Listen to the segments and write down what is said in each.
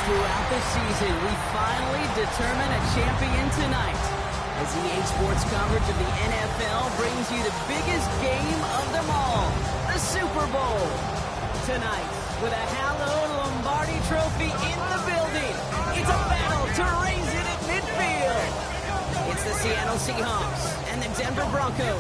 throughout the season, we finally determine a champion tonight. As EA Sports coverage of the NFL brings you the biggest game of them all, the Super Bowl. Tonight, with a hallowed Lombardi trophy in the building, it's a battle to raise it at midfield. It's the Seattle Seahawks and the Denver Broncos.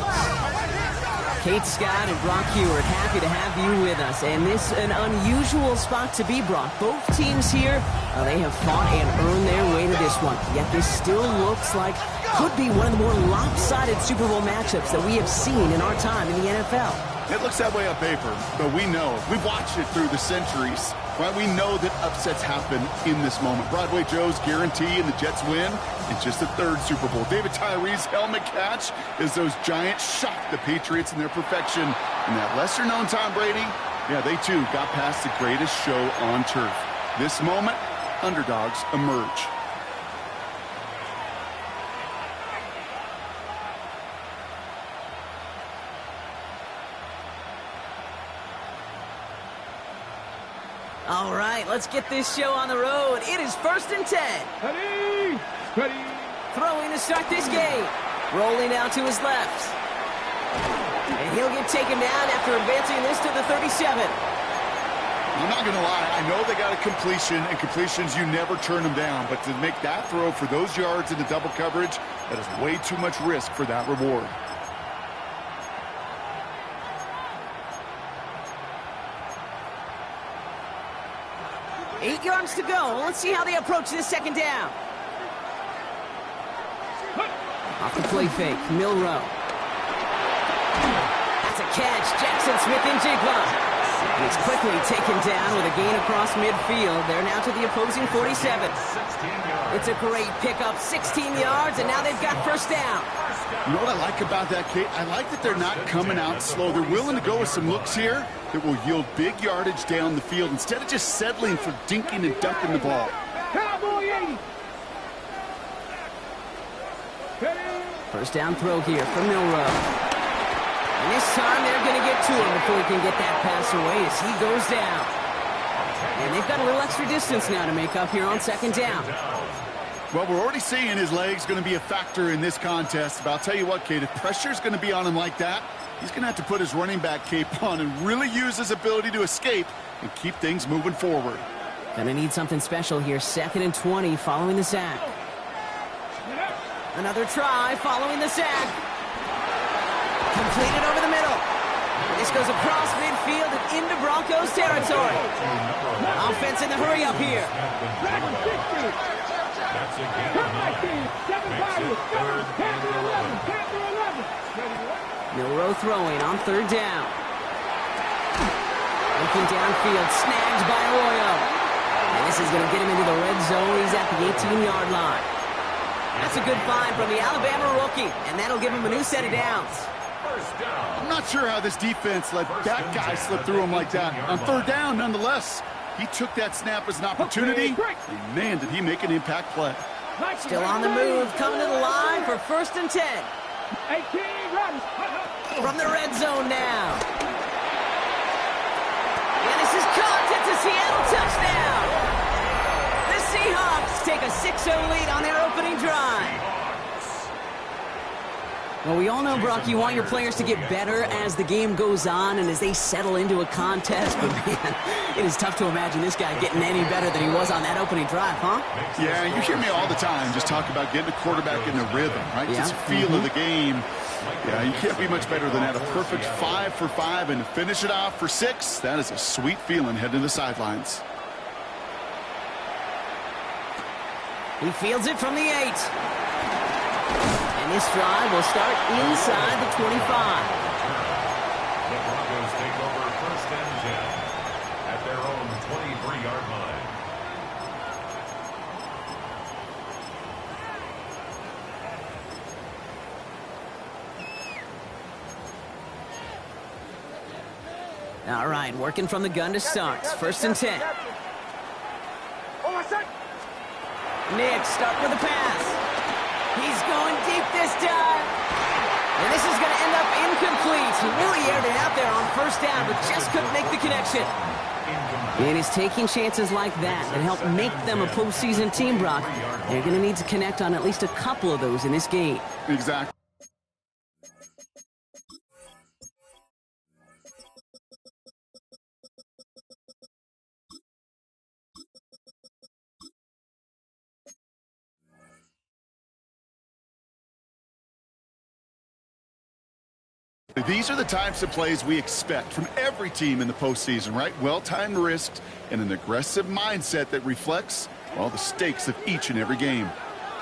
Kate Scott and Brock Heward, happy to have you with us. And this an unusual spot to be, Brock. Both teams here, they have fought and earned their way to this one. Yet this still looks like could be one of the more lopsided Super Bowl matchups that we have seen in our time in the NFL. It looks that way on paper, but we know. We've watched it through the centuries. Right? We know that upsets happen in this moment. Broadway Joe's guarantee and the Jets win in just the third Super Bowl. David Tyree's helmet catch as those Giants shocked the Patriots in their perfection. And that lesser-known Tom Brady, yeah, they too got past the greatest show on turf. This moment, underdogs emerge. All right, let's get this show on the road. It is 1st and 10. Ready. Throwing to start this game. Rolling out to his left. And he'll get taken down after advancing this to the 37. I'm not going to lie. I know they got a completion, and completions, you never turn them down. But to make that throw for those yards into double coverage, that is way too much risk for that reward. Eight yards to go. Let's see how they approach this second down. Off the play fake, Milrow. That's a catch. Jackson Smith-Njigba. He's quickly taken down with a gain across midfield. They're now to the opposing 47. It's a great pickup, 16 yards, and now they've got first down. You know what I like about that, Kate? I like that they're not coming out slow. They're willing to go with some looks here that will yield big yardage down the field instead of just settling for dinking and dunking the ball. First down throw here for Milrow. And this time they're going to get to him before he can get that pass away as he goes down. And they've got a little extra distance now to make up here on second down. Well, we're already seeing his legs going to be a factor in this contest. But I'll tell you what, Kate, if pressure's going to be on him like that, he's going to have to put his running back cape on and really use his ability to escape and keep things moving forward. Gonna need something special here. 2nd and 20 following the sack. Another try following the sack. Completed over the middle. This goes across midfield and into Broncos territory. Offense in the hurry up here. Milrow throwing on 3rd down. Looking downfield, snagged by Arroyo. And this is going to get him into the red zone. He's at the 18-yard line. That's a good find from the Alabama rookie, and that'll give him a new set of downs. I'm not sure how this defense let that guy slip through him like that. On 3rd down, nonetheless, he took that snap as an opportunity, and man, did he make an impact play. Still on the move, coming to the line for 1st and 10. From the red zone now. And this is caught. It's a Seattle touchdown. The Seahawks take a 6-0 lead on their opening drive. Well, we all know, Brock, you want your players to get better as the game goes on and as they settle into a contest. But, man, it is tough to imagine this guy getting any better than he was on that opening drive, huh? Yeah, you hear me all the time just talk about getting a quarterback in the rhythm, right? Yeah. Just feel of the game. Yeah, you can't be much better than that. A perfect 5 for 5 and to finish it off for 6. That is a sweet feeling heading to the sidelines. He fields it from the 8. And this drive will start inside the 25. The Broncos take over 1st and 10 at their own 23-yard line. All right, working from the gun to start. 1st and 10. Nick, start with the pass. He's going deep this time. And this is going to end up incomplete. He really aired it out there on 1st down, but just couldn't make the connection. And he's taking chances like that help make them a postseason team, Brock. They're going to need to connect on at least a couple of those in this game. Exactly. These are the types of plays we expect from every team in the postseason, right? Well-timed risks and an aggressive mindset that reflects, well, the stakes of each and every game.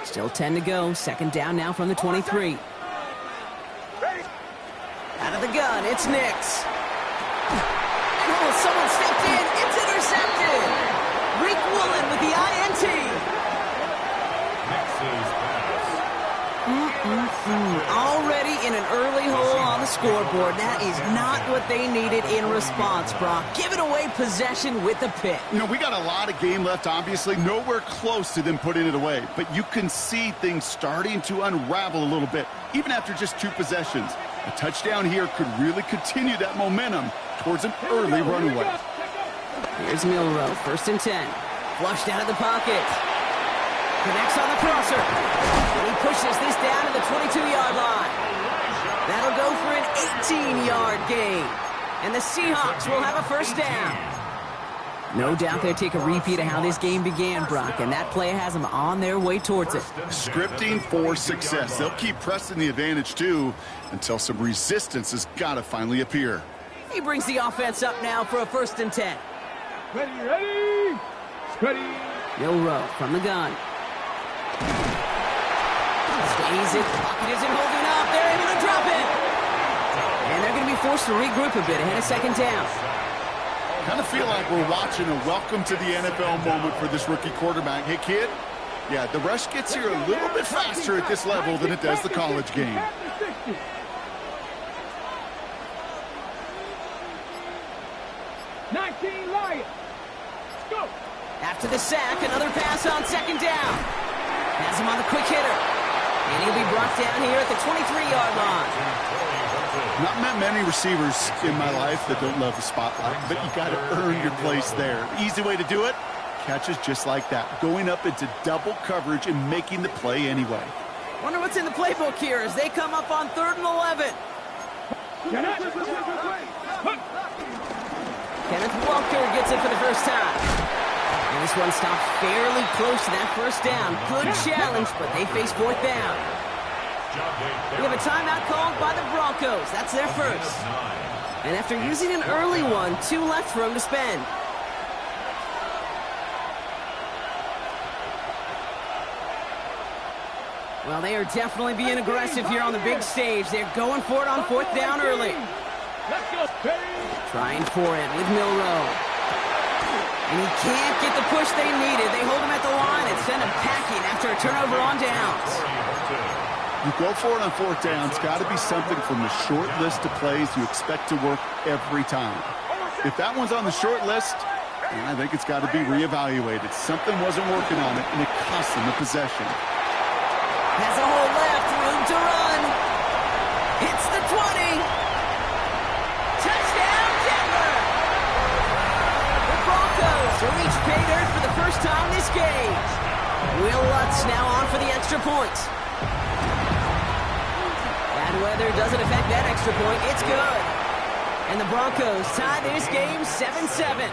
Still 10 to go. Second down now from the 23. Out of the gun, it's Nix. And someone stepped in. It's intercepted. Rick Woolen with the INT. Nix's pass. Already in an early hole on the scoreboard. That is not what they needed in response, Brock. Giving away possession with the pick. You know, we got a lot of game left, obviously. Nowhere close to them putting it away. But you can see things starting to unravel a little bit, even after just 2 possessions. A touchdown here could really continue that momentum towards an early runaway. Here's Milroe, 1st and 10. Flushed out of the pocket. Connects on the crosser. And he pushes this down to the 22-yard line. That'll go for an 18-yard gain. And the Seahawks will have a 1st down. No doubt they'll take a repeat of how this game began, Brock, and that play has them on their way towards it. Scripting for success. They'll keep pressing the advantage, too, until some resistance has got to finally appear. He brings the offense up now for a 1st and 10. Ready, steady. Milroe from the gun. Stays it. Pocket isn't holding up. They're able to drop it. And they're going to be forced to regroup a bit ahead of 2nd down. Kind of feel like we're watching a welcome to the NFL moment for this rookie quarterback. Hey, kid, yeah, the rush gets here a little bit faster at this level than it does the college game. 19 Lions. Go. After the sack, another pass on 2nd down. Has him on the quick hitter. And he'll be brought down here at the 23-yard line. Not met many receivers in my life that don't love the spotlight, but you got to earn your place there. The easy way to do it, catches just like that, going up into double coverage and making the play anyway. Wonder what's in the playbook here as they come up on 3rd and 11. Kenneth Walker gets it for the 1st time. And this one stopped fairly close to that 1st down. Good challenge, but they face 4th down. We have a timeout called by the Broncos. That's their 1st. And after using an early one, 2 left for them to spend. Well, they are definitely being aggressive here on the big stage. They're going for it on 4th down early. Let's go. Trying for it with Milroe. And he can't get the push they needed. They hold him at the line and send him packing after a turnover on downs. You go for it on 4th down. It's got to be something from the short list of plays you expect to work every time. If that one's on the short list, I think it's got to be reevaluated. Something wasn't working on it, and it cost them the possession. Has a hole left, room to run. Hits the 20. Touchdown, Denver! The Broncos will reach pay dirt for the 1st time this game. Will Lutz now on for the extra point. Bad weather doesn't affect that extra point. It's good. And the Broncos tie this game 7-7.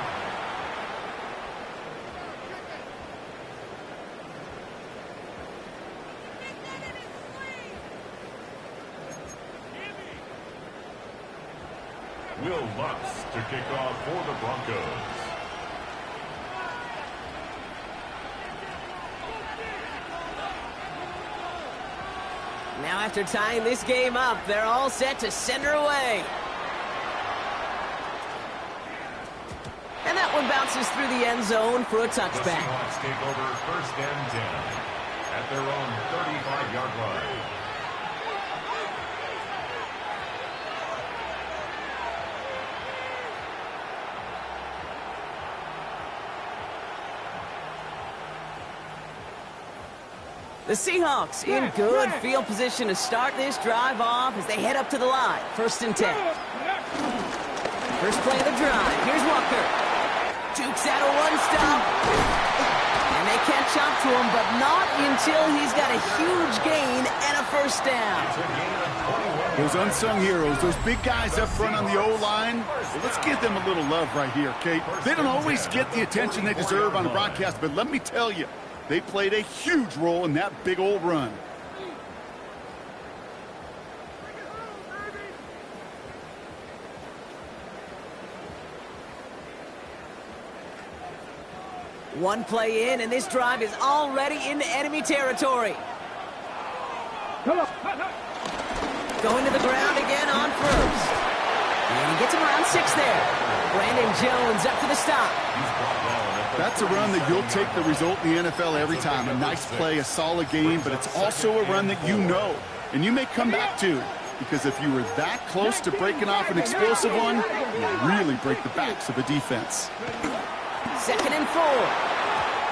Will Lutz to kick off for the Broncos. Now after tying this game up, they're all set to send her away. And that one bounces through the end zone for a touchback. The Seahawks take over 1st and 10 at their own 35-yard line. The Seahawks in good field position to start this drive off as they head up to the line. 1st and 10. First play of the drive. Here's Walker. Jukes out a one-stop. And they catch up to him, but not until he's got a huge gain and a 1st down. Those unsung heroes, those big guys up front on the O-line, well, let's give them a little love right here, Kate. They don't always get the attention they deserve on the broadcast, but let me tell you, they played a huge role in that big old run. One play in, and this drive is already into enemy territory. Come on. Going to the ground again on first. And he gets him around 6 there. Brandon Jones up for the stop. That's a run that you'll take the result in the NFL every time. A nice play, a solid game, but it's also a run that you know and you may come back to. Because if you were that close to breaking off an explosive one, you really break the backs of a defense. 2nd and 4.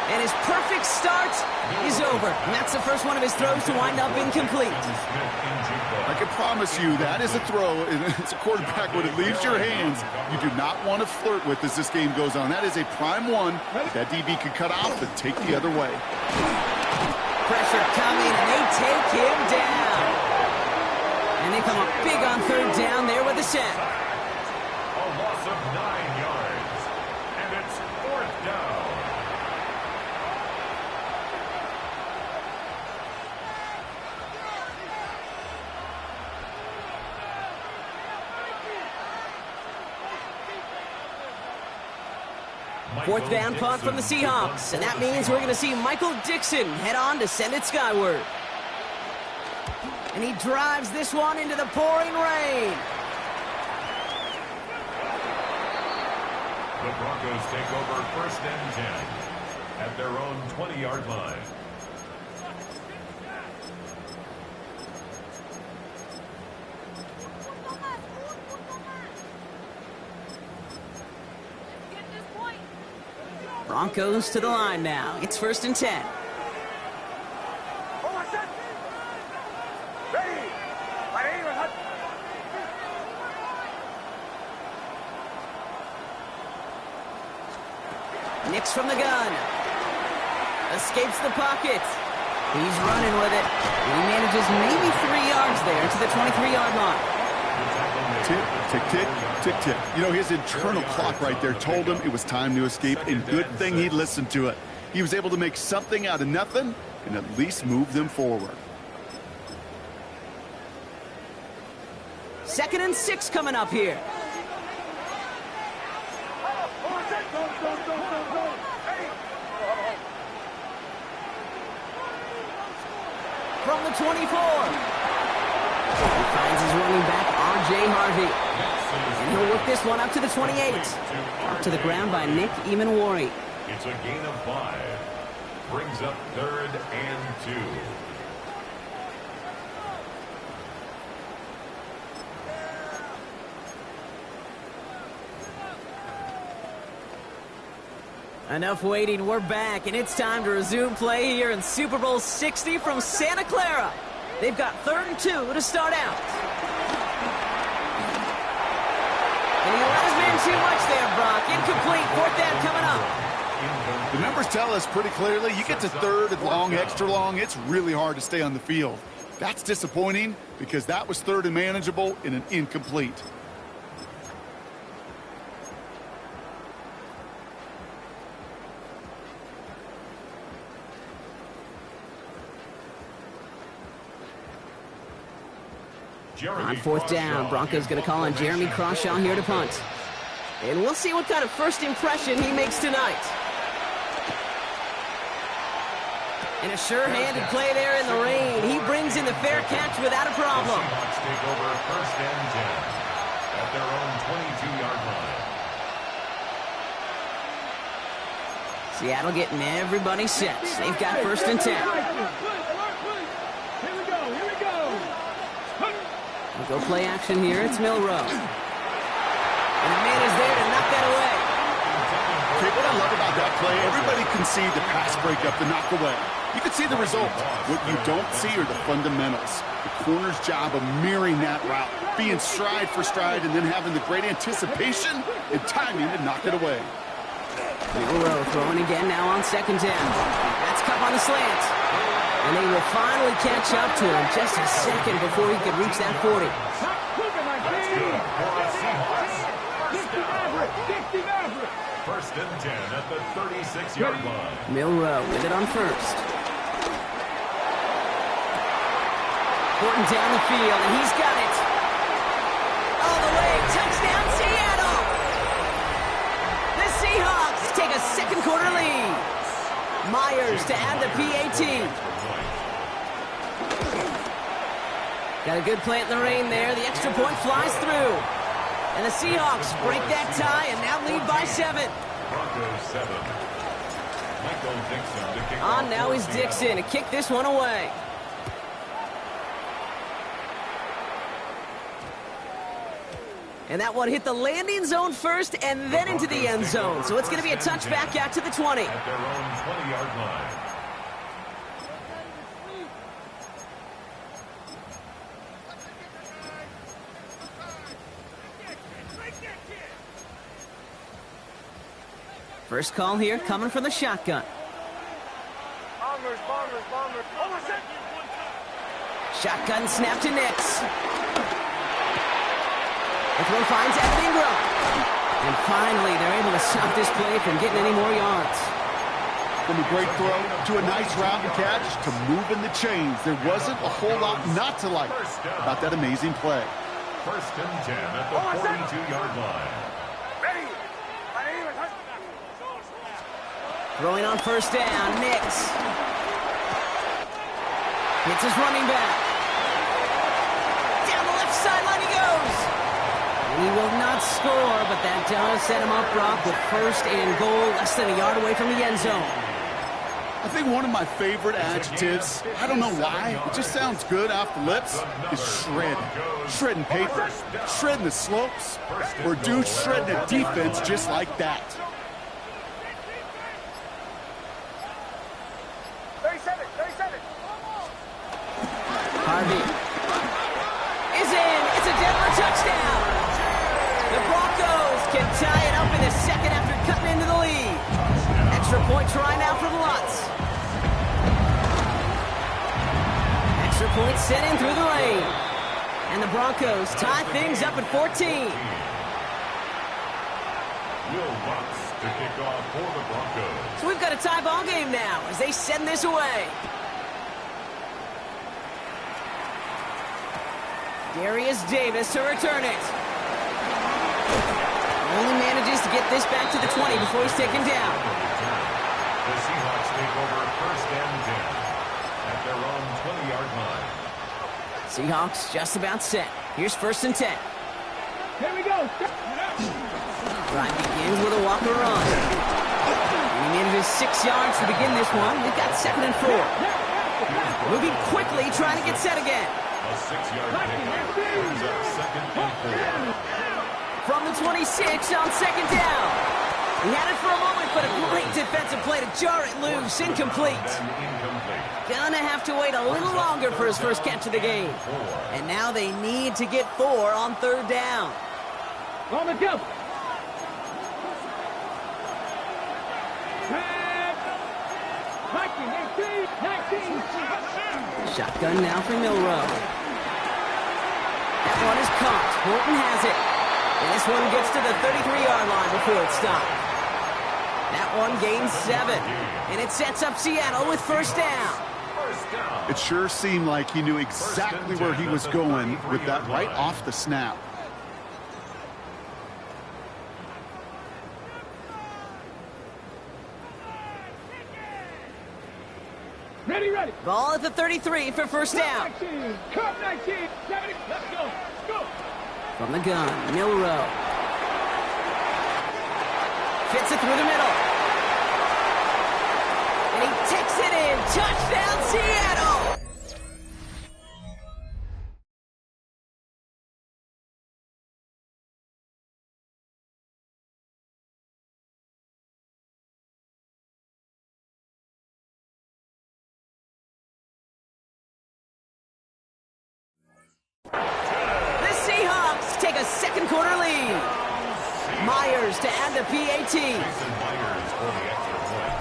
And his perfect start is over. And that's the first one of his throws to wind up incomplete. I can promise you that is a throw, and as a quarterback, when it leaves your hands, you do not want to flirt with as this game goes on. That is a prime one that DB could cut off and take the other way. Pressure coming, and they take him down. And they come up big on 3rd down there with a sack. A loss of 9 yards. And it's 4th down. Fourth down punt from the Seahawks, and that means we're going to see Michael Dixon head on to send it skyward. And he drives this one into the pouring rain. The Broncos take over 1st and 10 at their own 20-yard line. Broncos to the line now. It's 1st and 10. Nix from the gun. Escapes the pocket. He's running with it. He manages maybe 3 yards there to the 23-yard line. Tick, tick, tick, tick, tick. You know, his internal clock right there told him it was time to escape, and good thing he listened to it. He was able to make something out of nothing and at least move them forward. 2nd and 6 coming up here. From the 24. He finds his running back, R.J. Harvey. And he'll work this one up to the 28. Out to the ground by Nick Emanwari. It's a gain of 5. Brings up 3rd and 2. Enough waiting, we're back, and it's time to resume play here in Super Bowl 60 from Santa Clara. They've got 3rd and 2 to start out. And he let his man too much there, Brock. Incomplete, 4th down coming up. The numbers tell us pretty clearly, you get to 3rd and long, extra long, it's really hard to stay on the field. That's disappointing because that was 3rd and manageable in an incomplete. On 4th down, Broncos going to call on Jeremy Crawshaw here to punt. And we'll see what kind of first impression he makes tonight. And a sure-handed play there in the rain. He brings in the fair catch without a problem. The Seahawks take over 1st and 10 at their own 22-yard line. Seattle getting everybody set. They've got 1st and 10. We'll go play action here. It's Milrow. And the man is there to knock that away. Okay, what I love about that play, everybody can see the pass breakup, the knock away. You can see the result. What you don't see are the fundamentals. The corner's job of mirroring that route, being stride for stride, and then having the great anticipation and timing to knock it away. Milrow throwing again now on 2nd down. That's Cup on the slant. And they will finally catch up to him just a second before he could reach that 40. That's good for the Seahawks. 1st and 10 at the 36-yard line. Milrow with it on 1st. Horton down the field, and he's got it. All the way, touchdown Seattle! The Seahawks take a 2nd quarter lead. Myers to add the PAT. Got a good plant in the rain there. The extra point flies through. And the Seahawks break that tie and now lead by 7. Broncos 7. Michael Dixon to kick On off now for is Seattle. Dixon to kick this one away. And that one hit the landing zone first and then into the end zone. So it's going to be a touchback out to the 20. At their own 20-yard line. First call here coming from the shotgun. Bombers. Shotgun snap to Nix. The throw finds Evan Ingram. And finally, they're able to stop this play from getting any more yards. From a great throw to a nice route and catch to moving the chains. There wasn't a whole lot not to like about that amazing play. First and 10 at the 42-yard line. Ready. Throwing on first down, Nix. Hits his running back. Down the left sideline he goes. And he will not score, but that does set him up, Brock, with first and goal, less than a yard away from the end zone. I think one of my favorite adjectives, I don't know why, it just sounds good off the lips, is shred. Shredding paper, shredding the slopes, or do shredding a defense just like that. 37. Harvey is in. It's a Denver touchdown. The Broncos can tie it up in the second after cutting into the lead. Extra point try now for the Lutz. Extra point sent in through the lane. And the Broncos tie things up at 14. Will Lutz to kick off for the Broncos. So we've got a tie ball game now as they send this away. Darius Davis to return it. Only manages to get this back to the 20 before he's taken down. The Seahawks take over first and 10 at their own 20-yard line. Seahawks just about set. Here's first and 10. Here we go. Drive begins with a walker run. And he manages 6 yards to begin this one. They've got second and 4. Moving quickly, trying to get set again. A 6-yard pickup brings up second and 4. From the 26 on second down. He had it for a moment, but a great defensive play to jar it loose. Incomplete. Incomplete. Gonna have to wait a little longer for his first catch of the game. And now they need to get 4 on third down. On the go. Shotgun now for Milrow. That one is caught. Horton has it. And this one gets to the 33-yard line before it's stopped. That one gains 7. And it sets up Seattle with first down. It sure seemed like he knew exactly where he was going with that right off the snap. Ready. Ball at the 33 for first down. Cut 19. 70. Let's go. Go. From the gun, Milrow. Fits it through the middle. And he takes it in. Touchdown, Seattle! The Seahawks take a second quarter lead. Myers to add the PAT. Jason Myers for the extra point.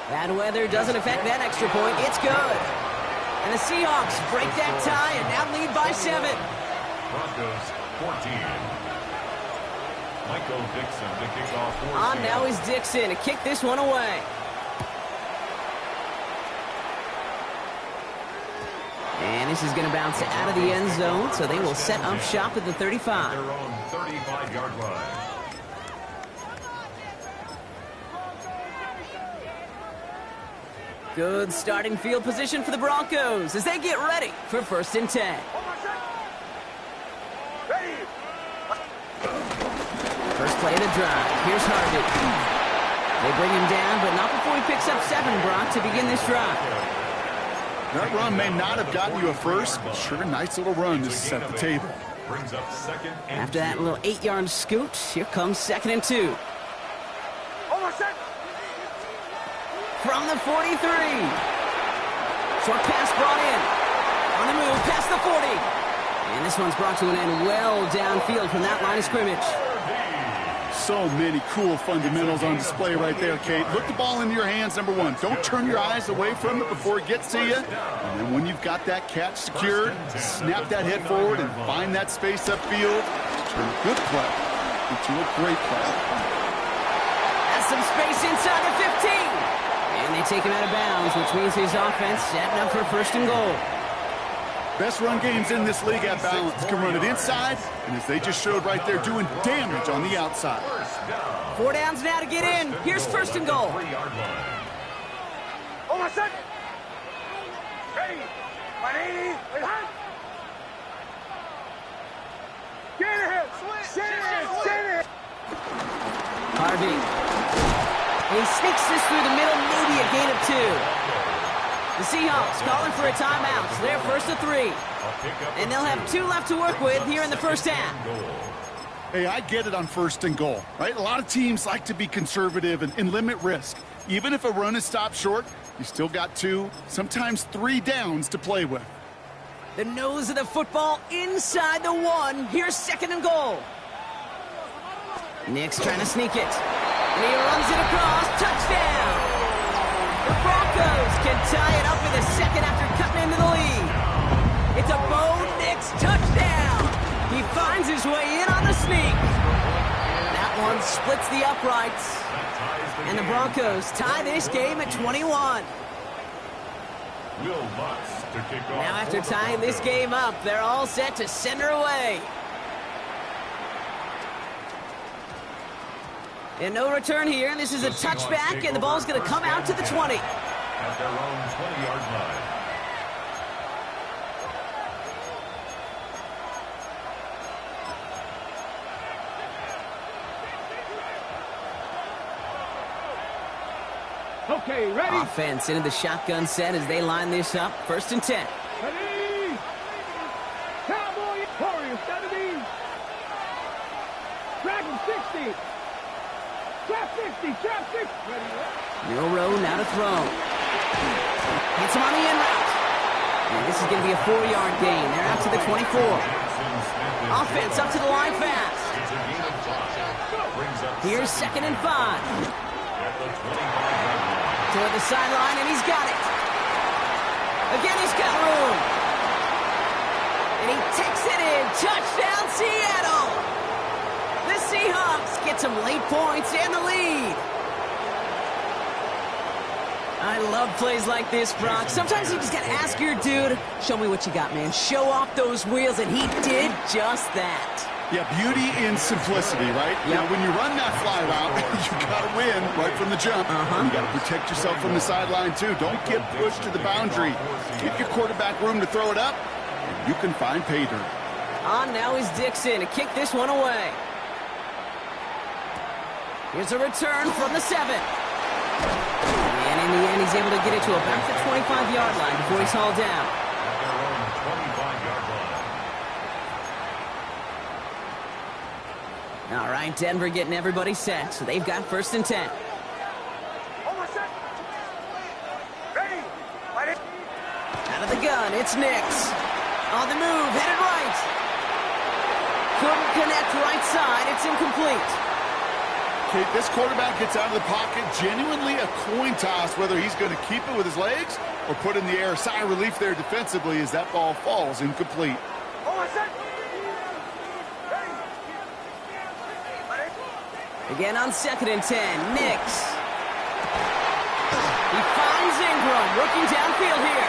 Bad weather doesn't affect that extra point. It's good. And the Seahawks break that tie and now lead by 7. Broncos 14. Michael Dixon to kick off for On Seattle. now is Dixon to kick this one away. And this is going to bounce out of the end zone, so they will set up shop at the 35. Their own 35-yard line. Good starting field position for the Broncos as they get ready for 1st and 10. First play of the drive. Here's Harvey. They bring him down, but not before he picks up 7, Brock, to begin this drive. That run may not have gotten you a first, but sure, nice little run to set the table. Brings up 2nd and After that little 8-yard scoot, here comes 2nd and 2. From the 43. Short pass brought in. On the move, past the 40. And this one's brought to an end well downfield from that line of scrimmage. So many cool fundamentals on display right there, Kate. Look the ball into your hands, number one. Don't turn your eyes away from it before it gets to you. And then when you've got that catch secured, snap that head forward and find that space upfield. Turn a good play into a great play. Has some space inside the 15. And they take him out of bounds, which means his offense setting up for 1st and goal. Best run games in this league at balance. Can run it inside, and as they just showed right there, doing damage on the outside. 4 downs now to get in. Here's 1st and goal. Harvey. He sneaks this through the middle, maybe a gain of 2. The Seahawks calling for a timeout, so they're 1st and 3. And they'll have 2 left to work with here in the 1st half. Hey, I get it on 1st and goal, right? A lot of teams like to be conservative and limit risk. Even if a run is stopped short, you still got 2, sometimes 3 downs to play with. The nose of the football inside the 1. Here's 2nd and goal. Nick's trying to sneak it. And he runs it across. Touchdown! The Broncos can tie it up in a second after cutting into the lead. It's a Bo Nix touchdown! He finds his way in on the sneak. That one splits the uprights. And the Broncos tie this game at 21. Now after tying this game up, they're all set to send her away. And no return here. This is a touchback, and the ball's going to come out to the 20. At their own 20-yard line. Okay, ready? Offense into the shotgun set as they line this up. 1st and 10. Ready? Cowboy Warriors 70. Dragon 60. Trap 60. Trap 60. Ready? Milrow now to throw. Hits him on the in route. And this is going to be a 4-yard gain. They're out to the 24. Offense up to the line fast. Here's 2nd and 5. Toward the sideline, and he's got it. Again, he's got room. And he takes it in. Touchdown, Seattle. The Seahawks get some late points and the lead. I love plays like this, Brock. Sometimes you just got to ask your dude, show me what you got, man. Show off those wheels, and he did just that. Yeah, beauty in simplicity, right? Yep. Now, when you run that fly route, you got to win right from the jump. You got to protect yourself from the sideline, too. Don't get pushed to the boundary. Give your quarterback room to throw it up, and you can find pay dirt. On now is Dixon to kick this one away. Here's a return from the 7. And in the end, he's able to get it to about the 25-yard line before he's hauled down. At their own 25-yard line. All right, Denver getting everybody set, so they've got 1st and 10. Out of the gun, it's Nix. On the move, headed right. Couldn't connect right side, it's incomplete. Okay, this quarterback gets out of the pocket, genuinely a coin toss, whether he's going to keep it with his legs or put in the air. Sigh of relief there defensively as that ball falls incomplete. Again on 2nd and 10, Nix. He finds Ingram, working downfield here.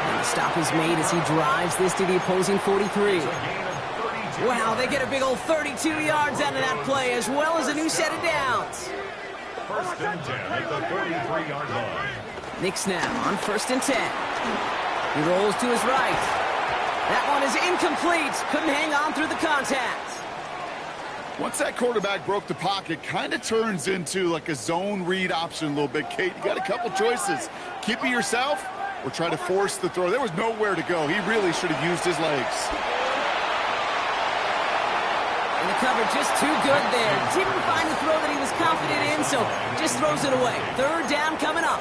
And the stop is made as he drives this to the opposing 43. Wow, they get a big old 32 yards out of that play, as well as a new set of downs. 1st and 10 at the 43-yard line. Knicks now on 1st and 10. He rolls to his right. That one is incomplete. Couldn't hang on through the contact. Once that quarterback broke the pocket, kind of turns into like a zone read option a little bit. Kate, you got a couple choices. Keep it yourself or try to force the throw. There was nowhere to go. He really should have used his legs. And the cover just too good there. Didn't find the throw that he was confident in, so just throws it away. 3rd down coming up.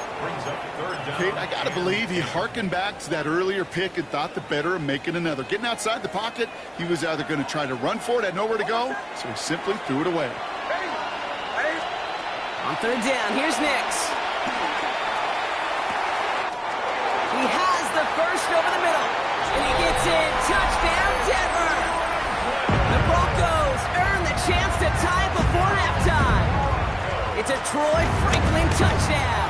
Kate, I got to believe he hearkened back to that earlier pick and thought the better of making another. Getting outside the pocket, he was either going to try to run for it, had nowhere to go, so he simply threw it away. On 3rd down, here's Nix. He has the first over the middle, and he gets in. Touchdown, Denver! The Broncos earn the chance to tie it before halftime. It's a Troy Franklin touchdown.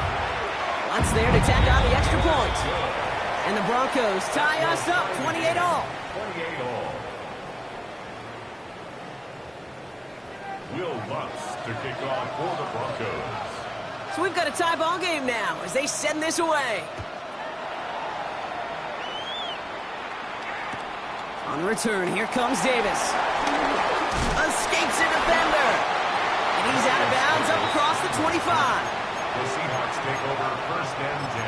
Lots there to tack on the extra point. And the Broncos tie us up 28-all. 28-all. Will Lutz to kick off for the Broncos. So we've got a tie ball game now as they send this away. On the return, here comes Davis. Escapes a defender. And he's out of bounds up across the 25. The Seahawks take over 1st and 10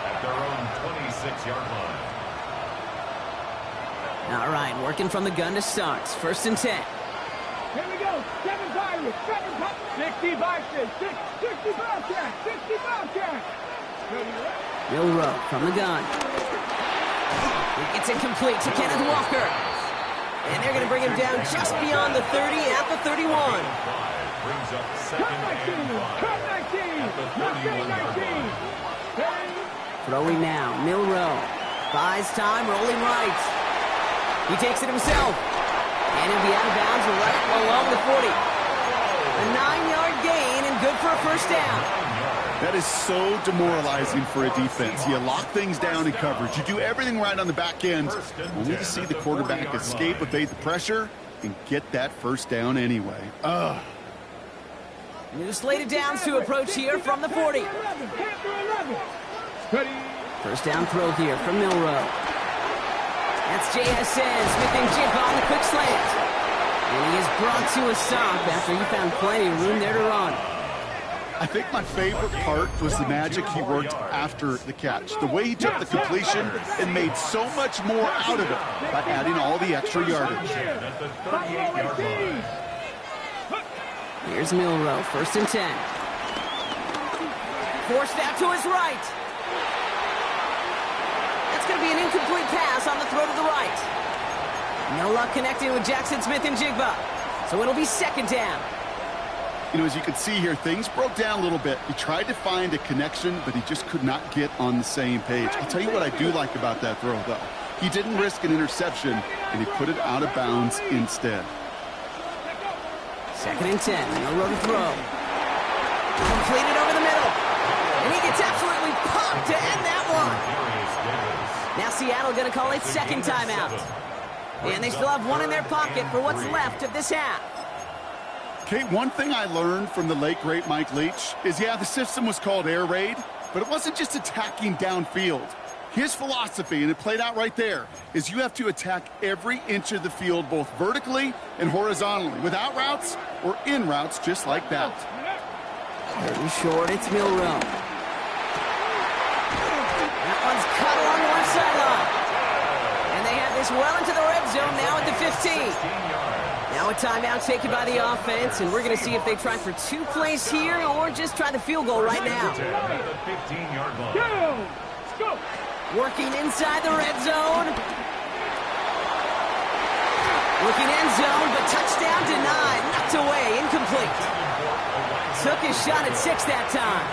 at their own 26-yard line. All right, working from the gun to start. 1st and 10. Here we go. 7 Pirates. 7 Pirates. 60 Boston. 60 Bobcats. 60 Bobcats. Milrow from the gun. He gets it complete to Kenneth Walker. And they're going to bring him down just beyond the 30 at the 31. Brings up 2nd and 5 at the 31-yard line. Throwing now, Milrow. Buys time, rolling right. He takes it himself. And he'll be out of bounds right along the 40. A 9-yard gain and good for a 1st down. That is so demoralizing for a defense. You lock things down in coverage. You do everything right on the back end, only to see the quarterback escape, evade the pressure, and get that 1st down anyway. Ugh. New slated downs to approach here from the 40. 1st down throw here from Milrow. That's JSN. Smith-Njigba on the quick slant. And he is brought to a stop after he found plenty of room there to run. I think my favorite part was the magic he worked after the catch. The way he took the completion and made so much more out of it by adding all the extra yardage. Here's Milrow, 1st and 10. Forced out to his right. That's going to be an incomplete pass on the throw to the right. No luck connecting with Jackson Smith-Njigba. So it'll be 2nd down. You know, as you can see here, things broke down a little bit. He tried to find a connection, but he just could not get on the same page. I'll tell you what I do like about that throw, though. He didn't risk an interception, and he put it out of bounds instead. 2nd and 10. Milrow to throw. Completed over the middle. And he gets absolutely popped to end that one. Now Seattle going to call a 2nd timeout. And they still have one in their pocket for what's left of this half. Kate, one thing I learned from the late, great Mike Leach is, yeah, the system was called air raid, but it wasn't just attacking downfield. His philosophy, and it played out right there, is you have to attack every inch of the field, both vertically and horizontally, without routes or in routes just like that. Very short, it's Milrow. That one's cut along the left sideline. And they have this well into the red zone now at the 15. Now a timeout taken by the offense, and we're going to see if they try for 2 plays here or just try the field goal right now. Working inside the red zone. Looking end zone, but touchdown denied. Knocked away, incomplete. Took his shot at 6 that time.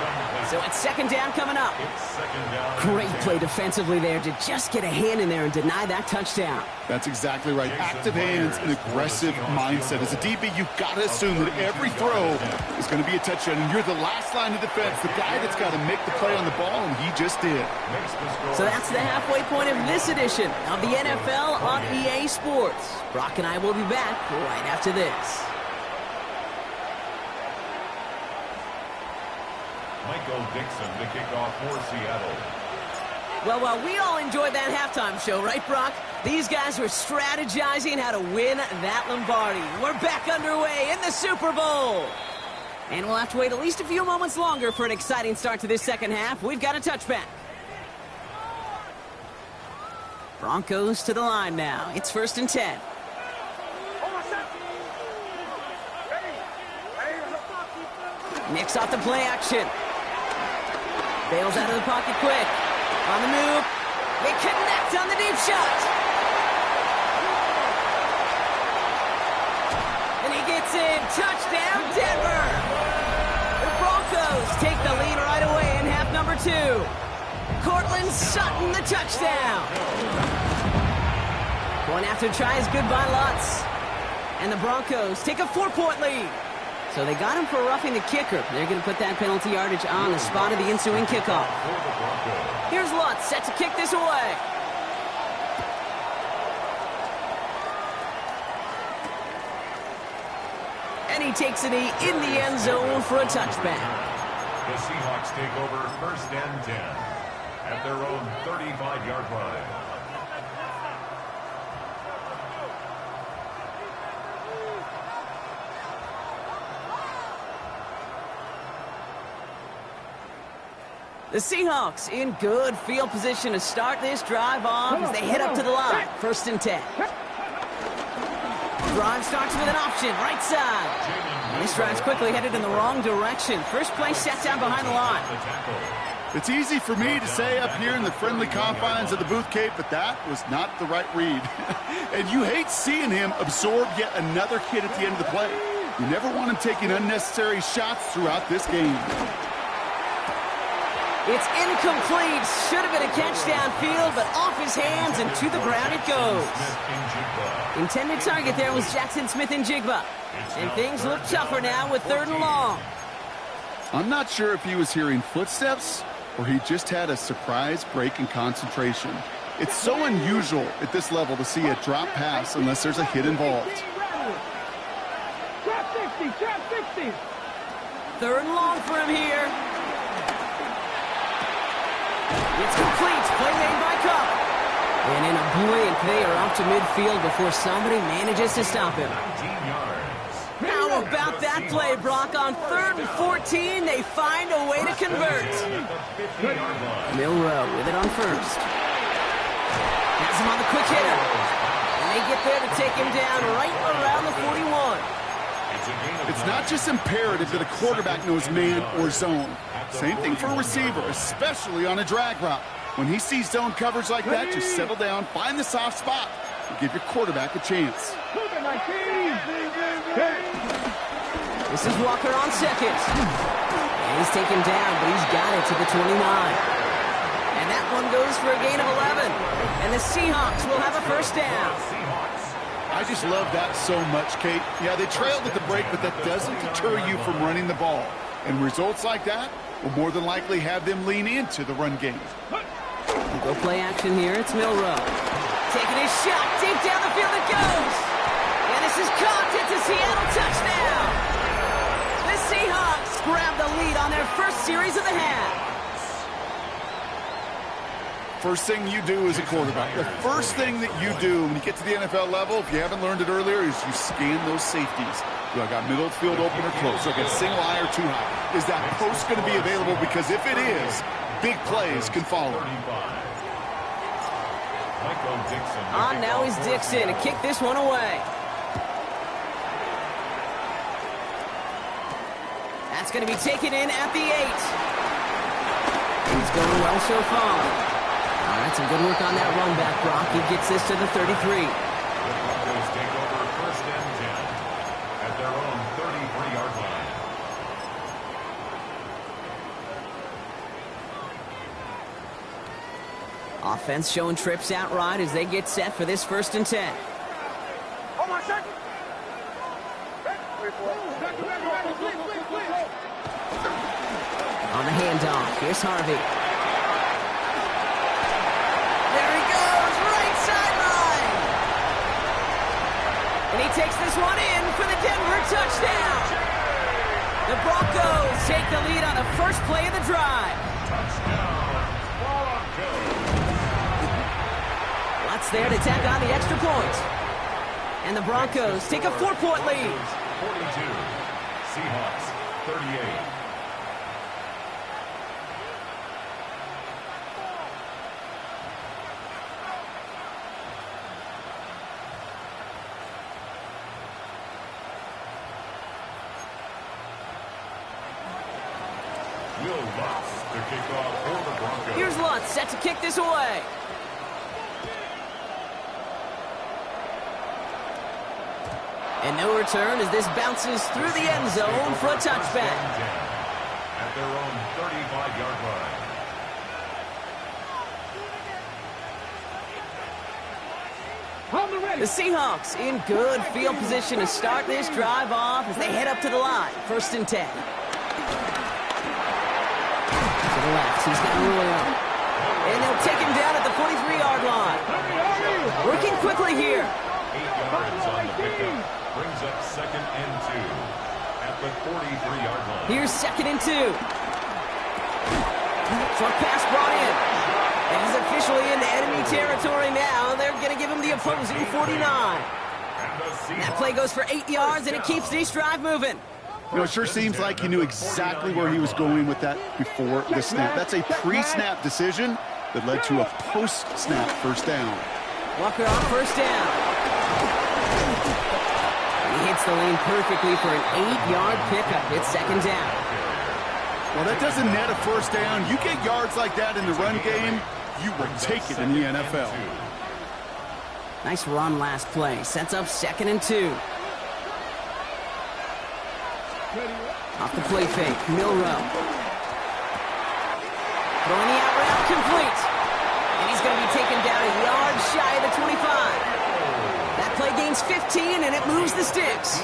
So it's 2nd down coming up. Great play defensively there to just get a hand in there and deny that touchdown. That's exactly right. Active hands and aggressive mindset. As a DB, you've got to assume that every throw is going to be a touchdown, and you're the last line of defense, the guy that's got to make the play on the ball, and he just did. So that's the halfway point of this edition of the NFL on EA Sports. Brock and I will be back right after this. Michael Dixon to kick off for Seattle. Well, while we all enjoyed that halftime show, right, Brock? These guys were strategizing how to win that Lombardi. We're back underway in the Super Bowl. And we'll have to wait at least a few moments longer for an exciting start to this second half. We've got a touchback. Broncos to the line now. It's 1st and 10. Nicks off the play action. Bails out of the pocket quick. On the move. They connect on the deep shot. And he gets in. Touchdown, Denver. The Broncos take the lead right away in half number 2. Cortland Sutton, the touchdown. Going after try is good by Lutz. And the Broncos take a 4-point lead. So they got him for roughing the kicker. They're going to put that penalty yardage on the spot of the ensuing kickoff. Here's Lutz set to kick this away. And he takes it in the end zone for a touchback. The Seahawks take over 1st and 10 at their own 35-yard line. The Seahawks in good field position to start this drive off as they head up to the line. 1st and 10. Drive starts with an option, right side. And this drive's quickly headed in the wrong direction. First play set down behind the line. It's easy for me to say up here in the friendly confines of the booth, Kate, but that was not the right read. And you hate seeing him absorb yet another hit at the end of the play. You never want him taking unnecessary shots throughout this game. It's incomplete. Should have been a catch downfield, but off his hands and to the ground it goes. Intended target there was Jackson Smith-Njigba. And things look tougher now with 3rd and long. I'm not sure if he was hearing footsteps or he just had a surprise break in concentration. It's so unusual at this level to see a drop pass unless there's a hit involved. Trap 60, trap 60. 3rd and long for him here. It's complete. Play made by Cup. And in a blink, they are off to midfield before somebody manages to stop him. 19 yards. How about that play, Brock? On 3rd and 14, they find a way to convert. Milrow with it on 1st. Has him on the quick hitter. And they get there to take him down right around the 41. It's not just imperative that a quarterback knows man or zone. Same thing for a receiver, especially on a drag route. When he sees zone coverage like that, just settle down, find the soft spot, and give your quarterback a chance. This is Walker on 2nd. And he's taken down, but he's got it to the 29. And that one goes for a gain of 11. And the Seahawks will have a 1st down. I just love that so much, Kate. Yeah, they trailed at the break, but that doesn't deter you from running the ball. And results like that will more than likely have them lean into the run game. Go play action here. It's Milrow. Taking his shot. Deep down the field it goes. And this is caught. It's a Seattle touchdown. The Seahawks grab the lead on their first series of the half. First thing you do as a quarterback, the first thing that you do when you get to the NFL level, if you haven't learned it earlier, is you scan those safeties. Do I got middle of the field open or close? Do I got single high or too high? Is that post going to be available? Because if it is, big plays can follow. On now is Dixon to kick this one away. That's going to be taken in at the 8. He's going well so far. All right, some good work on that run back, Brock. He gets this to the 33. The Broncos take over 1st and 10 at their own 33-yard line. Offense showing trips out right as they get set for this 1st and 10. On the handoff, here's Harvey. There he goes, right sideline. And he takes this one in for the Denver touchdown. The Broncos take the lead on the first play of the drive. Touchdown, Broncos. Lutz there to tack on the extra point. And the Broncos take a 4-point lead. 42, Seahawks 38. Will Lutz to kick off for the Broncos. Here's Lutz set to kick this away. And no return as this bounces through the end zone for a touchback. At their own 35-yard line. The Seahawks in good field position to start this drive off as they head up to the line. 1st and 10. To the left, he's got Julio. And they'll take him down at the 43-yard line. Working quickly here. 8 yards on the pickup. Brings up 2nd and 2 at the 43-yard line. Here's 2nd and 2. Short pass brought in. And he's officially into enemy territory now. They're going to give him the opposing 49. That play goes for 8 yards, and it keeps this drive moving. You know, it sure seems like he knew exactly where he was going with that before the snap. That's a pre-snap decision that led to a post-snap first down. Walker on 1st down. He hits the lane perfectly for an 8-yard pickup. It's 2nd down. Well, that doesn't net a first down. You get yards like that in the run game, you will take it in the NFL. Nice run last play. Sets up 2nd and 2. Off the play fake, Milrow. Throwing the out route complete. And he's going to be taken down a yard shy of the 25. That play gains 15, and it moves the sticks.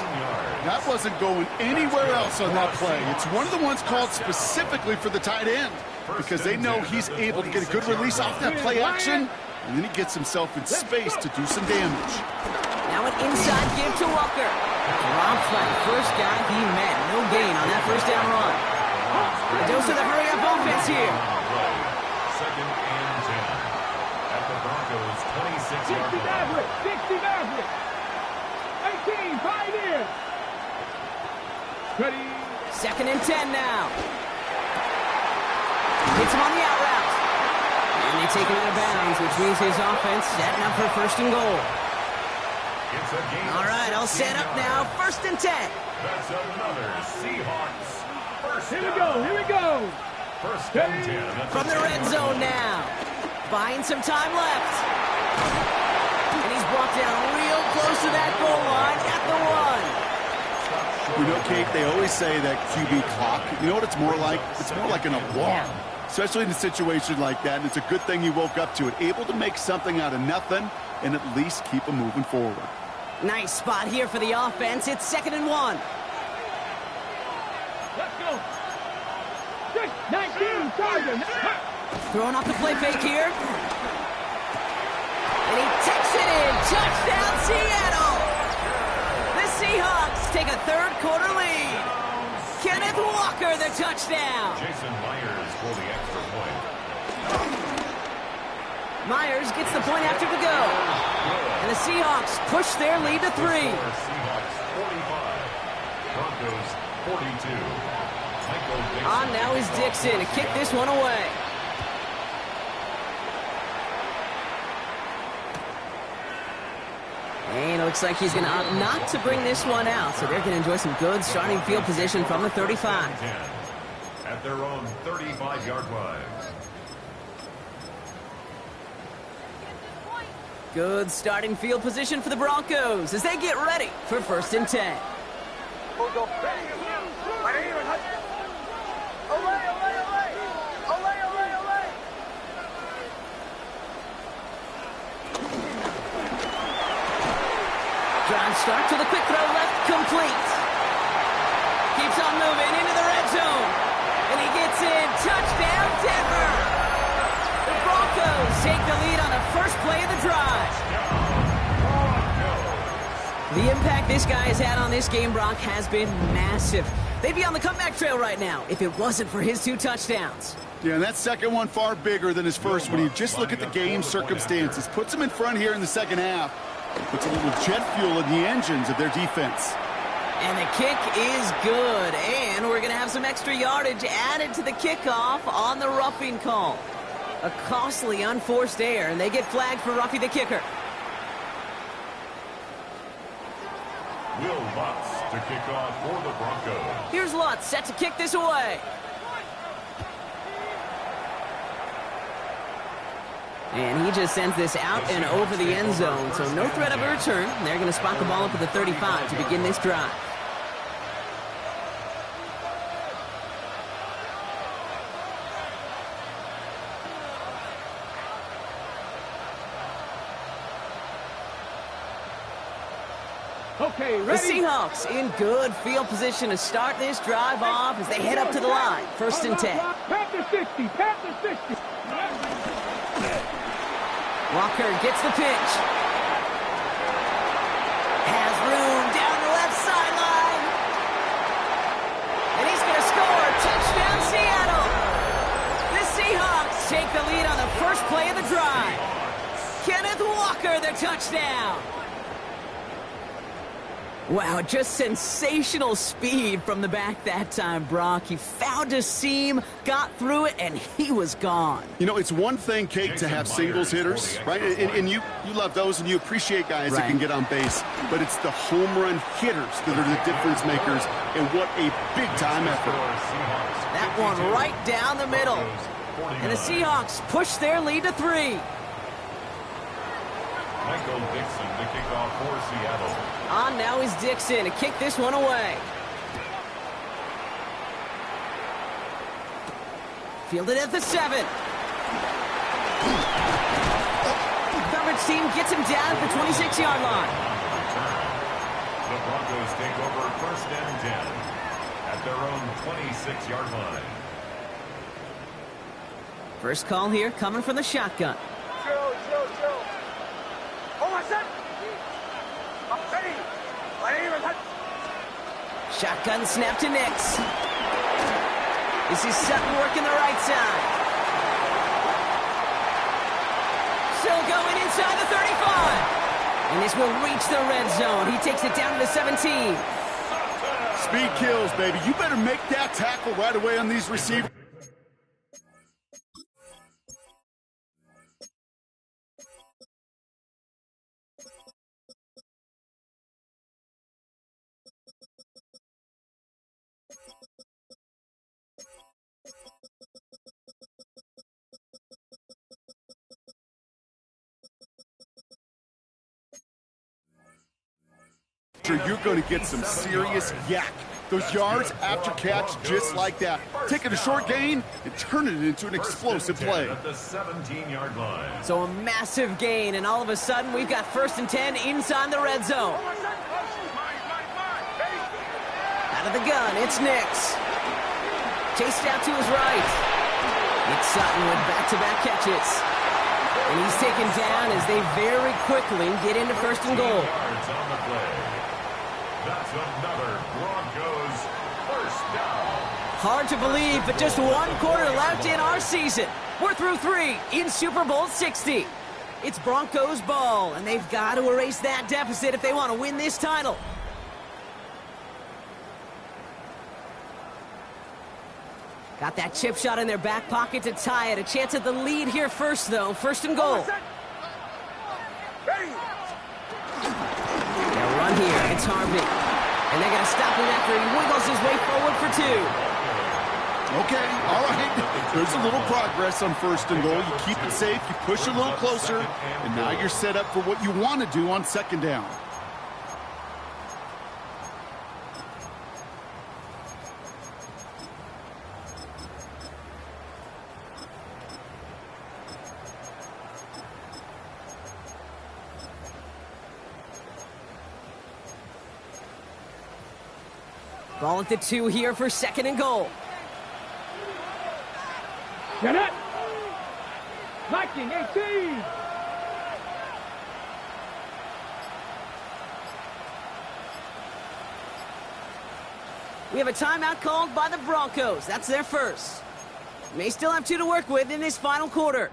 That wasn't going anywhere else on that play. It's one of the ones called specifically for the tight end because they know he's able to get a good release off that play action, and then he gets himself in space to do some damage. Now an inside give to Walker. Dropped by the first guy he met. No gain on that first down run. A dose of the hurry-up offense here. 2nd and 10 at the Broncos 26-yard line. 60 Maverick. 18 Pioneer. Ready. 2nd and 10 now. Hits him on the out route. And they take him out of bounds, which means his offense setting up for 1st and goal. It's a game. All right, all set up now. 1st and 10. That's another Seahawks. First Here we down. go. Here we go. 1st and 10. That's From the red zone now. Buying some time left. And he's brought down real close to that goal line at the 1. You know, Kate, they always say that QB clock, you know what it's more like? It's more like an alarm, especially in a situation like that. And it's a good thing you woke up to it, able to make something out of nothing and at least keep them moving forward. Nice spot here for the offense. It's 2nd and 1. Let's go. 19 Sergeant. Throwing off the play fake here. And he takes it in. Touchdown, Seattle. The Seahawks take a 3rd quarter lead. Kenneth Walker, the touchdown. Jason Myers for the extra point. Myers gets the point after the go. And the Seahawks push their lead to 3. Seahawks 45. Broncos 42. On now is Dixon to kick this one away. And it looks like he's going to opt not to bring this one out. So they're going to enjoy some good starting field position from the 35. At their own 35-yard line. Good starting field position for the Broncos as they get ready for 1st and 10. Drive start to the quick throw left, complete. Keeps on moving into the red zone. And he gets in. Touchdown, Denver. The Broncos take the lead on the first play of the drive. The impact this guy has had on this game, Brock, has been massive. They'd be on the comeback trail right now if it wasn't for his 2 touchdowns. Yeah, and that second one far bigger than his first when you just look at the game circumstances. Puts them in front here in the second half. Puts a little jet fuel in the engines of their defense. And the kick is good. And we're going to have some extra yardage added to the kickoff on the roughing call. A costly unforced error, and they get flagged for roughing the kicker. Will Lutz to kick off for the Broncos. Here's Lutz set to kick this away. And he just sends this out and over the end zone, so no threat of a return. They're going to spot the ball up at the 35 to begin this drive. Okay, The ready? Seahawks in good field position to start this drive off as they head up to the line. 1st and 10. Panther 60, Panther 60. Walker gets the pitch. Has room down the left sideline. And he's going to score. Touchdown, Seattle. The Seahawks take the lead on the first play of the drive. Kenneth Walker, the touchdown. Wow, just sensational speed from the back that time, Brock. He found a seam, got through it, and he was gone. You know, it's one thing, Kate, to have singles hitters, right? And you love those, and you appreciate guys that can get on base. But it's the home run hitters that are the difference makers, and what a big-time effort. That one right down the middle. And the Seahawks push their lead to 3. Michael Dixon to kick off for Seattle. On now is Dixon to kick this one away. Fielded at the 7. Coverage team gets him down at the 26-yard line. The Broncos take over 1st and 10 at their own 26-yard line. First call here coming from the shotgun. Joe. Shotgun snap to Nix. This is Sutton working the right side. Still going inside the 35. And this will reach the red zone. He takes it down to the 17. Speed kills, baby. You better make that tackle right away on these receivers. You're going to get some serious yak. Those yards after catch just like that. Taking a short gain and turning it into an explosive play. At the 17-yard line. So a massive gain, and all of a sudden we've got 1st and 10 inside the red zone. Out of the gun, it's Nix. Chased out to his right. It's Sutton with back-to-back catches. And he's taken down as they very quickly get into 1st and goal. Yards on the play. That's another Broncos 1st down. Hard to believe, but just 1 quarter left in our season. We're through 3 in Super Bowl 60. It's Broncos ball, and they've got to erase that deficit if they want to win this title. Got that chip shot in their back pocket to tie it. A chance at the lead here first, though. 1st and goal. They'll run here. It's Harvey. And they're going to stop him after he wiggles his way forward for 2. Okay, all right. There's a little progress on 1st and goal. You keep it safe, you push a little closer, and now you're set up for what you want to do on 2nd down. Ball at the 2 here for 2nd and goal. Get it! Viking 18! We have a timeout called by the Broncos. That's their first. May still have 2 to work with in this final quarter.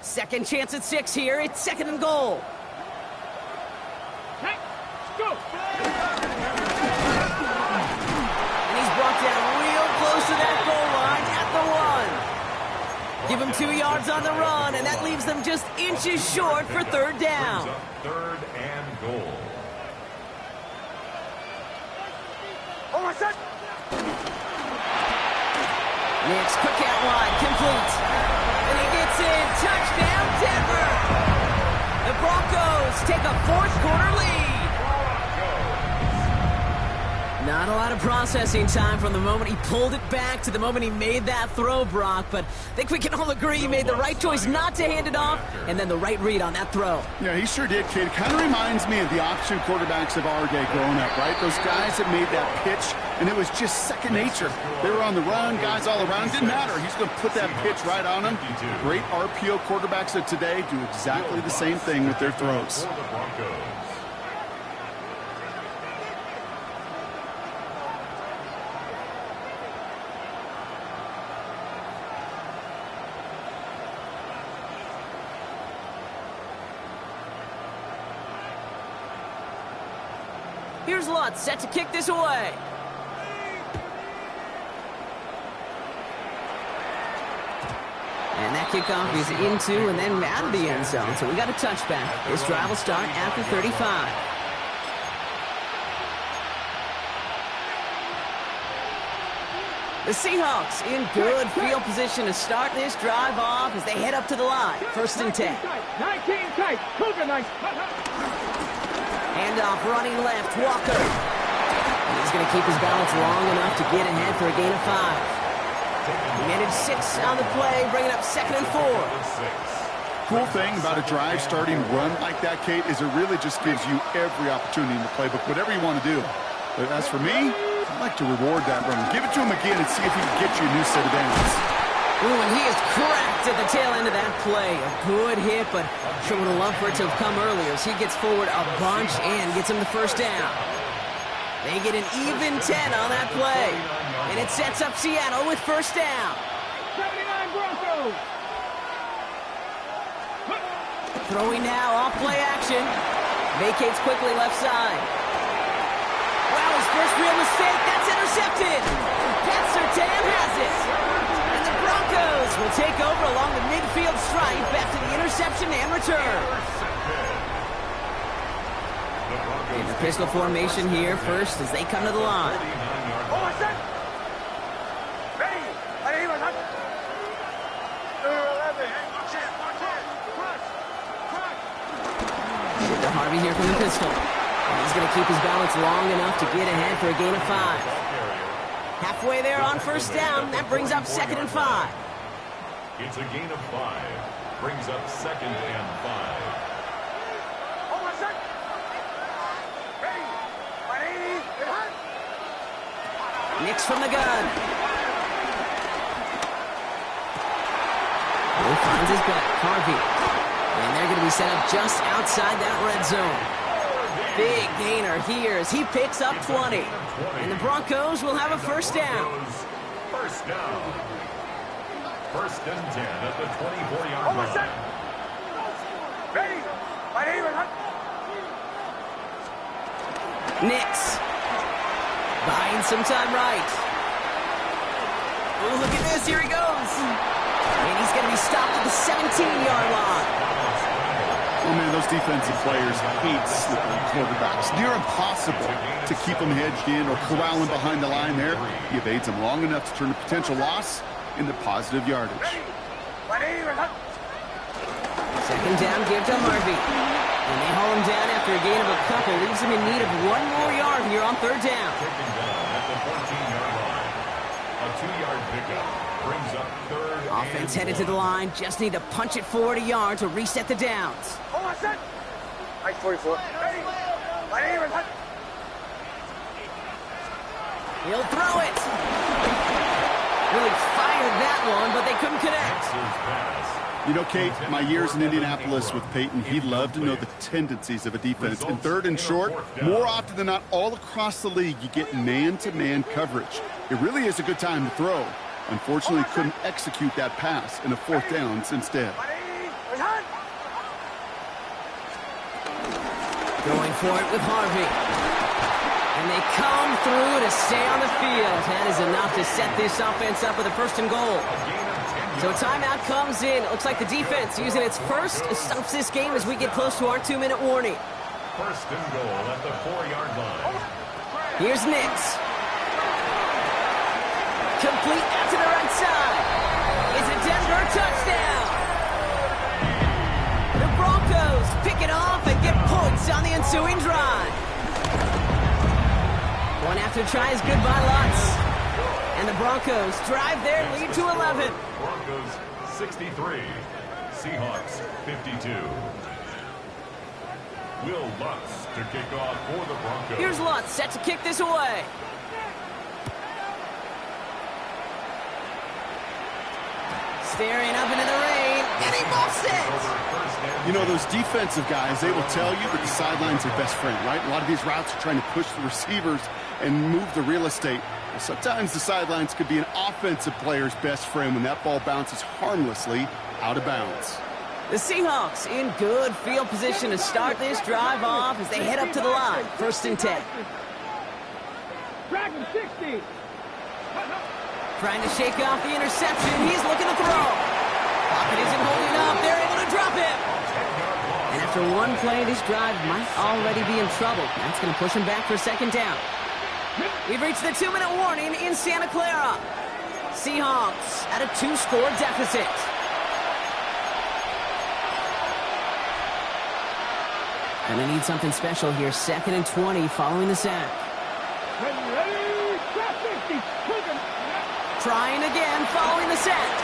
Second chance at 6 here. It's 2nd and goal. Hey, go. And he's brought down real close to that goal line at the 1. Give him 2 yards on the run, and that leaves them just inches short for 3rd down. 3rd and goal. Oh, my son. Nick's quick out wide, complete. And he gets in. Touchdown, Denver. The Broncos take a 4th quarter lead. Not a lot of processing time from the moment he pulled it back to the moment he made that throw, Brock. But I think we can all agree he made the right choice not to hand it off, and then the right read on that throw. Yeah, he sure did, kid. Kind of reminds me of the option quarterbacks of our day growing up, right? Those guys that made that pitch, and it was just second nature. They were on the run, guys all around. Didn't matter. He's going to put that pitch right on them. Great RPO quarterbacks of today do exactly the same thing with their throws. For the Broncos. Here's Lutz set to kick this away. And that kickoff is into and then out of the end zone. So we got a touchback. This drive will start after 35. The Seahawks in good field position to start this drive off as they head up to the line. 1st and 10. 19 tight. Cougar nice. Handoff running left, Walker. And he's going to keep his balance long enough to get ahead for a gain of 5. He managed 6 on the play, bringing up 2nd and 4. Cool thing about a drive starting run like that, Kate, is it really just gives you every opportunity in the playbook, whatever you want to do. But as for me, I'd like to reward that run. Give it to him again and see if he can get you a new set of downs. Ooh, and he is cracked at the tail end of that play. A good hit, but sure would have loved for it to have come earlier as he gets forward a bunch and gets him the 1st down. They get an even 10 on that play. And it sets up Seattle with 1st down. 79 Broncos. Throwing now, off play action. Vacates quickly left side. Wow, his first real mistake. That's intercepted. Pat Surtain has it. And the Broncos will take over along the midfield stripe after the interception and return. In the pistol formation here first as they come to the line. Oh, my son. Ready. Ready, my son. 11. Watch it. Watch it. Crush. Crush. To Harvey here from the pistol. And he's going to keep his balance long enough to get ahead for a gain of 5. Halfway there on 1st down. That brings up 2nd and 5. It's a gain of 5. Brings up 2nd and 5. Oh, my son. Ready. Ready. Nix from the gun. He finds his back. Harvey. And they're going to be set up just outside that red zone. Big gainer here as he picks up 20. And the Broncos will have a 1st down. 1st down. 1st and 10 at the 24-yard Oh, my son. line. Ready. Ready, my son. Nix. Buying some time right. Oh, look at this. Here he goes. And he's going to be stopped at the 17-yard line. Oh, man, those defensive players hate slippery quarterbacks. Near impossible to keep them hedged in or corral them behind the line there. He evades them long enough to turn a potential loss into positive yardage. Ready, my son. 2nd down, give to Harvey. And they haul him down after a gain of a couple. Leaves him in need of 1 more yard here on 3rd down. Taken down at the 14-yard line. A 2-yard pickup brings up 3rd Offense and headed to the 1. line. Just need to punch it forward a yard to reset the downs. Oh, my son. Right, 44. Ready. Ready, my son. He'll throw it. Really fired that one, but they couldn't connect. Pass. You know, Kate, my years in Indianapolis with Peyton, he loved to know the tendencies of a defense. In third and short, more often than not, all across the league, you get man-to-man coverage. It really is a good time to throw. Unfortunately, couldn't execute that pass in a fourth down instead. Going for it with Harvey. And they come through to stay on the field. That is enough to set this offense up with a first and goal. So a timeout comes in. It looks like the defense using its first stops this game as we get close to our 2-minute warning. First and goal at the 4-yard line. Here's Nix. Complete out to the right side. It's a Denver touchdown. The Broncos pick it off and get points on the ensuing drive. One after try is good by Lutz. And the Broncos drive their lead to 11. Broncos 63, Seahawks 52. Will Lutz to kick off for the Broncos. Here's Lutz set to kick this away. Staring up into the rain, and he muffs it. You know, those defensive guys, they will tell you that the sideline's their best friend, right? A lot of these routes are trying to push the receivers and move the real estate. Sometimes the sidelines could be an offensive player's best friend when that ball bounces harmlessly out of bounds. The Seahawks in good field position to start this drive off as they head up to the line. First and 10. Dragon 60. Trying to shake off the interception. He's looking to throw. Pocket isn't holding up. They're able to drop him. And after one play, this drive might already be in trouble. That's going to push him back for second down. We've reached the 2-minute warning in Santa Clara. Seahawks at a 2-score deficit. Gonna need something special here. Second and 20 following the sack. Trying again following the sack.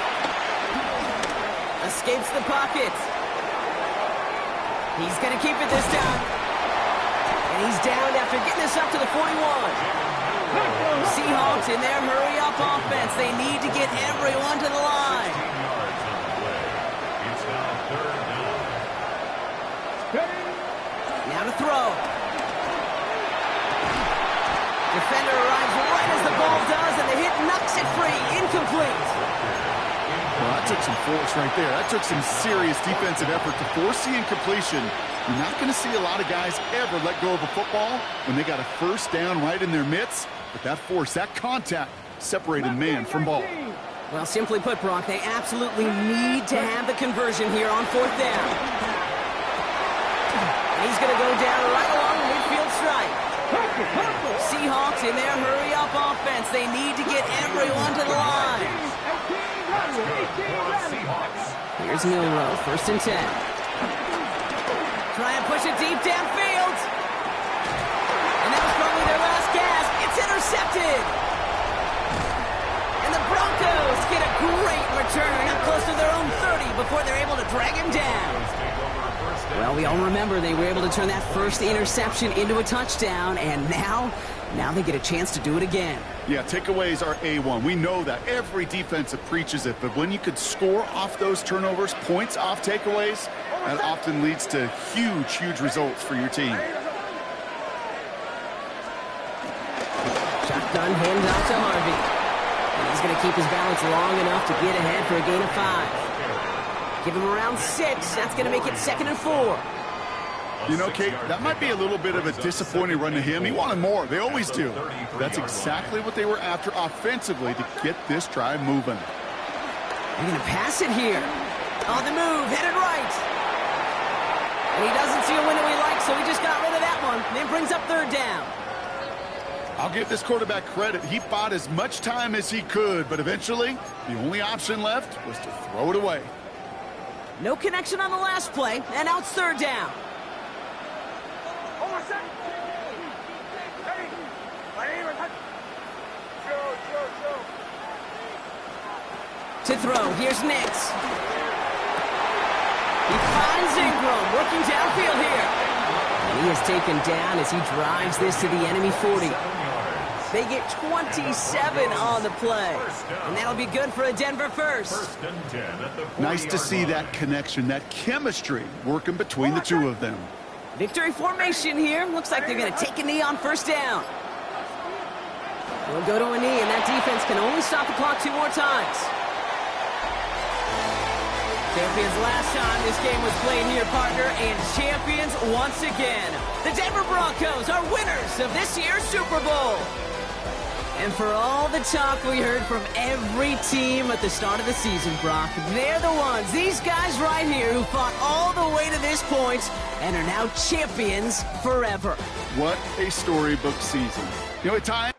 Escapes the pocket. He's gonna keep it this time. And he's down after getting this up to the 41. Seahawks in their hurry-up offense. They need to get everyone to the line. It's now third down. Now to throw. Defender arrives right as the ball does, and the hit knocks it free. Incomplete. Well, that took some force right there. That took some serious defensive effort to force the incompletion. You're not going to see a lot of guys ever let go of a football when they got a first down right in their midst. But that force, that contact, separated man from ball. Well, simply put, Brock, they absolutely need to have the conversion here on fourth down. And he's going to go down right along the midfield stripe. Seahawks in their hurry-up offense. They need to get everyone to the line. Here's Milrow, first and 10. Try and push it deep downfield. And that was probably their last gasp. It's intercepted. And the Broncos get a great return up close to their own 30 before they're able to drag him down. Well, we all remember they were able to turn that first interception into a touchdown, and now they get a chance to do it again. Yeah, takeaways are A1. We know that. Every defensive preaches it, but when you could score off those turnovers, points off takeaways, that often leads to huge, huge results for your team. Shotgun hand off to Harvey. And he's going to keep his balance long enough to get ahead for a gain of 5. Give him around 6. That's going to make it 2nd and 4. You know, Kate, that might be a little bit of a disappointing run to him. He wanted more. They always do. That's exactly what they were after offensively to get this drive moving. They're going to pass it here. On the move, headed right. And he doesn't see a window he likes, so he just got rid of that one. And it brings up third down. I'll give this quarterback credit. He bought as much time as he could, but eventually the only option left was to throw it away. No connection on the last play, and now it's third down. To throw, here's Nix. He finds Ingram, working downfield here. And he is taken down as he drives this to the enemy 40. They get 27 on the play. And that'll be good for a Denver first. First and 10 at the 40-yard Nice to see line. that connection, that chemistry working between the two of them. Victory formation here. Looks like they're going to take a knee on first down. We'll go to a knee, and that defense can only stop the clock 2 more times. Champions last time this game was played here, partner, and champions once again. The Denver Broncos are winners of this year's Super Bowl. And for all the talk we heard from every team at the start of the season, Brock, they're the ones, these guys right here, who fought all the way to this point and are now champions forever. What a storybook season. You know, at times...